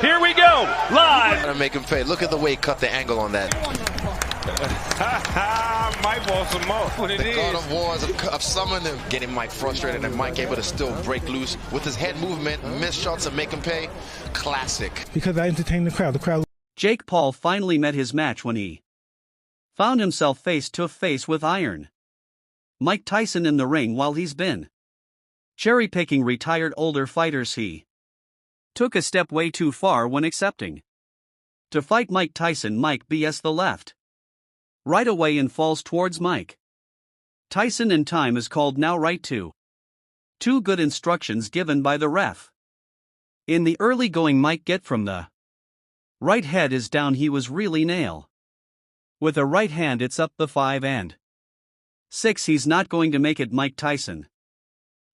Here we go, live. Gonna make him pay. Look at the way he cut the angle on that. Mike wants some more. What it The is. God of Wars of summoning, getting Mike frustrated, and Mike able to still break loose with his head movement, miss shots, and make him pay. Classic. Because I entertain the crowd. The crowd. Jake Paul finally met his match when he found himself face to face with Iron Mike Tyson in the ring. While he's been cherry-picking retired older fighters, he took a step way too far when accepting to fight Mike Tyson. Mike BS the left right away and falls towards Mike Tyson, and time is called now. Right to two good instructions given by the ref. In the early going, Mike get from the right head is down. He was really nail. With a right hand it's up the 5 and 6. He's not going to make it. Mike Tyson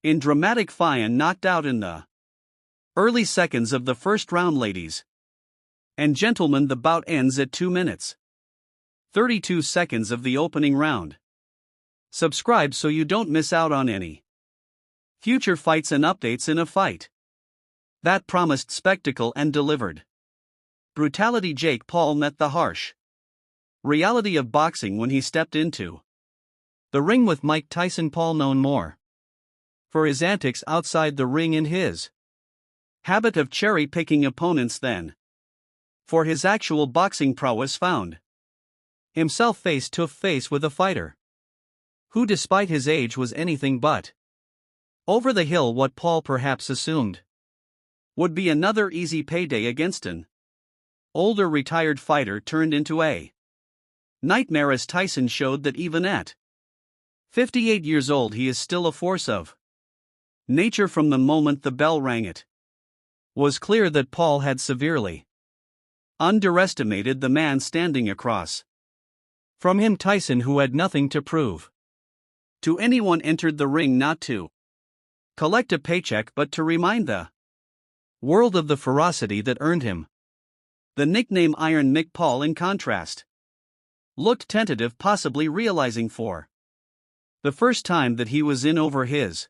in dramatic fashion knocked out in the early seconds of the first round. Ladies and gentlemen, the bout ends at 2 minutes 32 seconds of the opening round. Subscribe so you don't miss out on any future fights and updates in a fight that promised spectacle and delivered brutality. Jake Paul met the harsh reality of boxing when he stepped into the ring with Mike Tyson. Paul, known more for his antics outside the ring and his habit of cherry-picking opponents than for his actual boxing prowess, found himself face to face with a fighter who, despite his age, was anything but over the hill. What Paul perhaps assumed would be another easy payday against an older retired fighter turned into a nightmare, as Tyson showed that even at 58 years old he is still a force of nature. From the moment the bell rang, it was clear that Paul had severely underestimated the man standing across from him. Tyson, who had nothing to prove to anyone, entered the ring not to collect a paycheck but to remind the world of the ferocity that earned him the nickname Iron Mick. Paul, in contrast, looked tentative, possibly realizing for the first time that he was in over his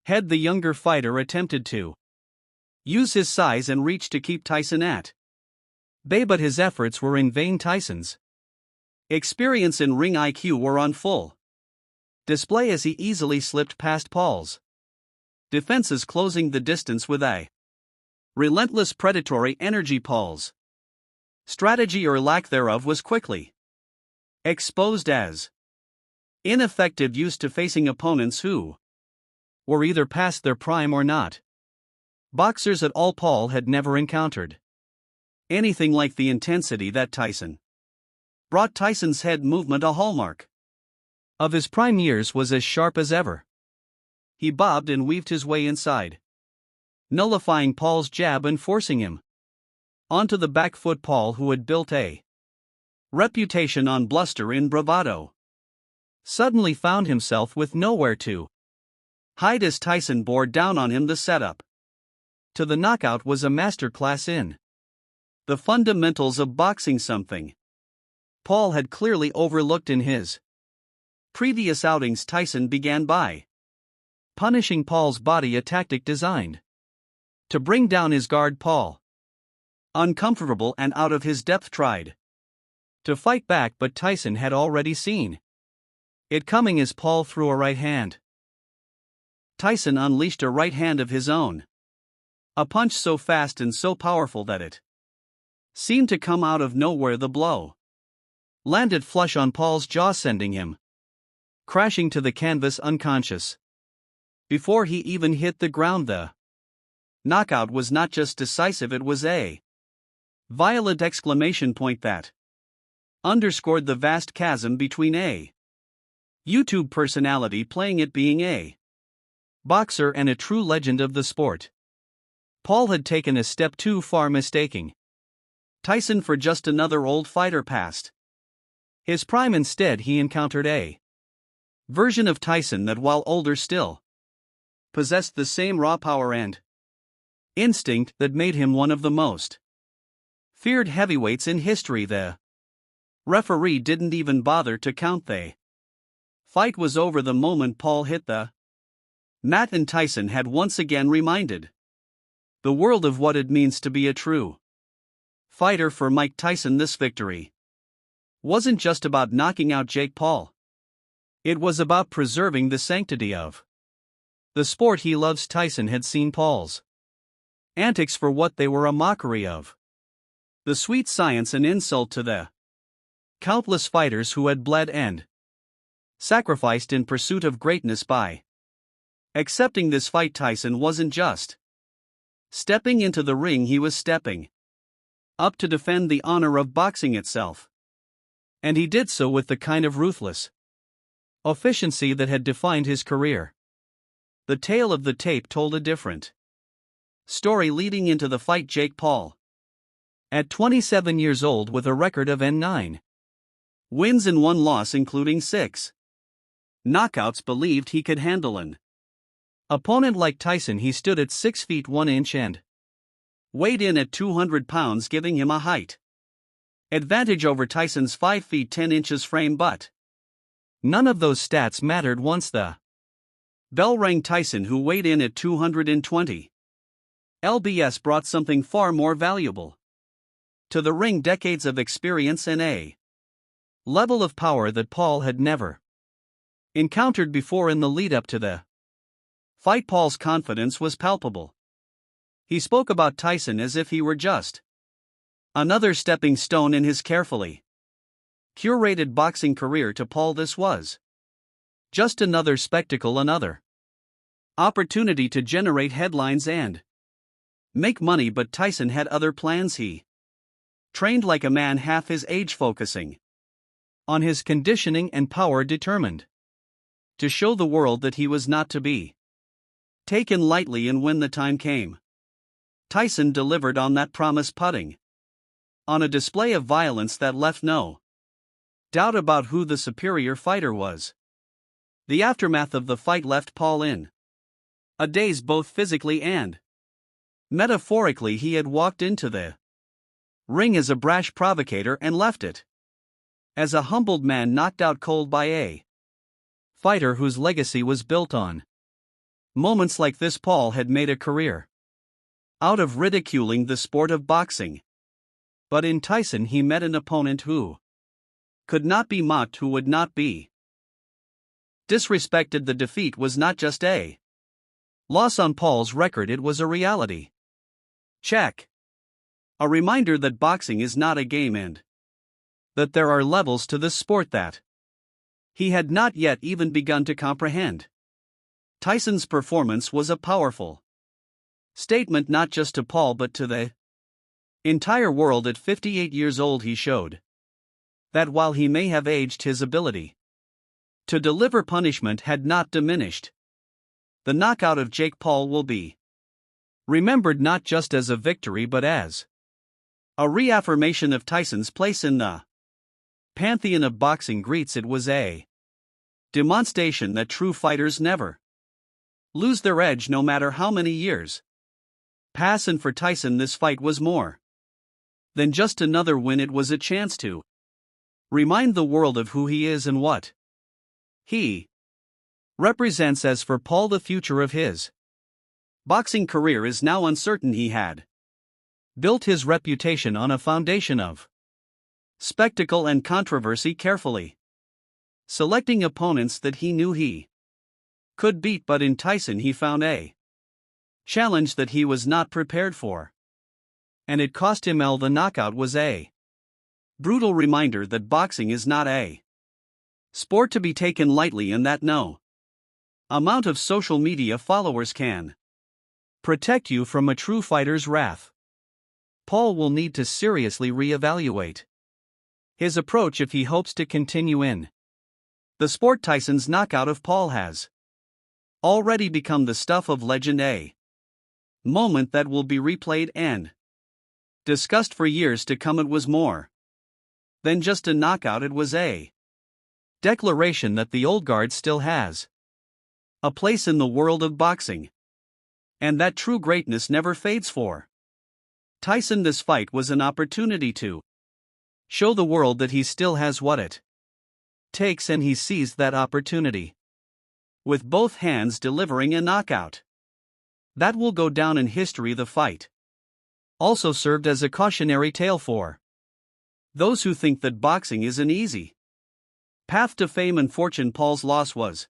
head. The younger fighter attempted to use his size and reach to keep Tyson at bay, but his efforts were in vain. Tyson's experience and ring IQ were on full display as he easily slipped past Paul's defenses, closing the distance with a relentless predatory energy. Paul's strategy, or lack thereof, was quickly exposed as ineffective, used to facing opponents who were either past their prime or not boxers at all. Paul had never encountered anything like the intensity that Tyson brought. Tyson's head movement, a hallmark of his prime years, was as sharp as ever. He bobbed and weaved his way inside, nullifying Paul's jab and forcing him onto the back foot. Paul, who had built a reputation on bluster and bravado, suddenly found himself with nowhere to hide as Tyson bore down on him. The setup to the knockout was a masterclass in the fundamentals of boxing, something Paul had clearly overlooked in his previous outings. Tyson began by punishing Paul's body, a tactic designed to bring down his guard. Paul, uncomfortable and out of his depth, tried to fight back, but Tyson had already seen it coming as Paul threw a right hand. Tyson unleashed a right hand of his own, a punch so fast and so powerful that it seemed to come out of nowhere. The blow landed flush on Paul's jaw, sending him crashing to the canvas unconscious before he even hit the ground. The knockout was not just decisive, it was a violent exclamation point that underscored the vast chasm between a YouTube personality playing it, being a boxer, and a true legend of the sport. Paul had taken a step too far, mistaking Tyson for just another old fighter past his prime. Instead, he encountered a version of Tyson that, while older, still possessed the same raw power and instinct that made him one of the most feared heavyweights in history. The referee didn't even bother to count. The fight was over the moment Paul hit the mat, and Tyson had once again reminded the world of what it means to be a true fighter. For Mike Tyson, this victory wasn't just about knocking out Jake Paul. It was about preserving the sanctity of the sport he loves. Tyson had seen Paul's antics for what they were a mockery of the sweet science, an insult to the countless fighters who had bled and sacrificed in pursuit of greatness. By accepting this fight, Tyson wasn't just stepping into the ring, he was stepping up to defend the honor of boxing itself. And he did so with the kind of ruthless efficiency that had defined his career. The tale of the tape told a different story leading into the fight. Jake Paul, at 27 years old with a record of 9 wins and 1 loss including 6 knockouts, believed he could handle an opponent like Tyson. He stood at 6 feet 1 inch and weighed in at 200 pounds, giving him a height advantage over Tyson's 5 feet 10 inches frame. But none of those stats mattered once the bell rang. Tyson, who weighed in at 220 lbs, brought something far more valuable to the ring: decades of experience and a level of power that Paul had never encountered before. In the lead-up to the fight, Paul's confidence was palpable. He spoke about Tyson as if he were just another stepping stone in his carefully curated boxing career. To Paul, this was just another spectacle, another opportunity to generate headlines and make money. But Tyson had other plans. He trained like a man half his age, focusing on his conditioning and power, determined to show the world that he was not to be taken lightly. And when the time came, Tyson delivered on that promise, putting on a display of violence that left no doubt about who the superior fighter was. The aftermath of the fight left Paul in a daze, both physically and metaphorically. He had walked into the ring as a brash provocator and left it as a humbled man, knocked out cold by a fighter whose legacy was built on moments like this. Paul had made a career out of ridiculing the sport of boxing. But in Tyson he met an opponent who could not be mocked, who would not be disrespected. The defeat was not just a loss on Paul's record, it was a reality check. A reminder that boxing is not a game and that there are levels to this sport that he had not yet even begun to comprehend. Tyson's performance was a powerful statement not just to Paul but to the entire world. At 58 years old, he showed that while he may have aged, his ability to deliver punishment had not diminished. The knockout of Jake Paul will be remembered not just as a victory but as a reaffirmation of Tyson's place in the pantheon of boxing greats. It was a demonstration that true fighters never lose their edge, no matter how many years pass. And for Tyson, this fight was more than just another win. It was a chance to remind the world of who he is and what he represents. As for Paul, the future of his boxing career is now uncertain. He had built his reputation on a foundation of spectacle and controversy, carefully selecting opponents that he knew he could beat. But in Tyson he found a challenge that he was not prepared for, and it cost him. The knockout was a brutal reminder that boxing is not a sport to be taken lightly, and that no amount of social media followers can protect you from a true fighter's wrath. Paul will need to seriously reevaluate his approach if he hopes to continue in the sport. Tyson's knockout of Paul has already become the stuff of legend, a moment that will be replayed and discussed for years to come. It was more than just a knockout, it was a declaration that the old guard still has a place in the world of boxing, and that true greatness never fades. For Tyson, this fight was an opportunity to show the world that he still has what it takes, and he seized that opportunity with both hands, delivering a knockout That will go down in history. The fight also served as a cautionary tale for those who think that boxing is an easy path to fame and fortune. Paul's loss was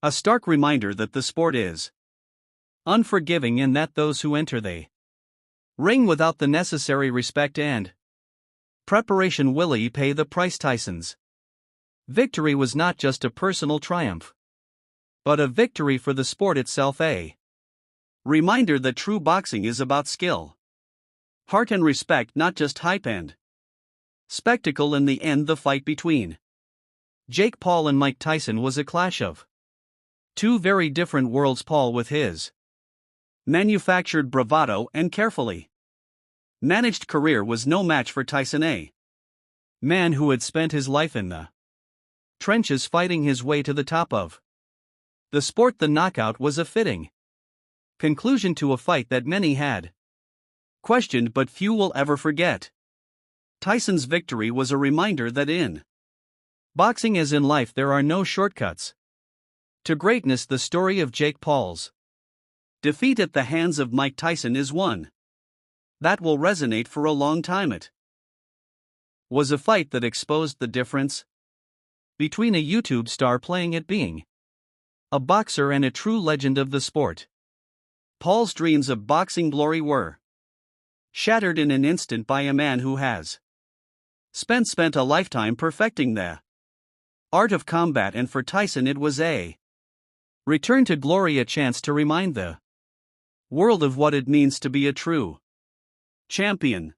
a stark reminder that the sport is unforgiving and that those who enter the ring without the necessary respect and preparation will pay the price. Tyson's victory was not just a personal triumph, but a victory for the sport itself, a reminder that true boxing is about skill, heart and respect, not just hype and spectacle. In the end, the fight between Jake Paul and Mike Tyson was a clash of two very different worlds. Paul, with his manufactured bravado and carefully managed career, was no match for Tyson, a man who had spent his life in the trenches fighting his way to the top of the sport. The knockout was a fitting conclusion to a fight that many had questioned but few will ever forget. Tyson's victory was a reminder that in boxing, as in life, there are no shortcuts to greatness. The story of Jake Paul's defeat at the hands of Mike Tyson is one that will resonate for a long time. It was a fight that exposed the difference between a YouTube star playing at being a boxer and a true legend of the sport. Paul's dreams of boxing glory were shattered in an instant by a man who has spent a lifetime perfecting the art of combat, and for Tyson it was a return to glory, a chance to remind the world of what it means to be a true champion.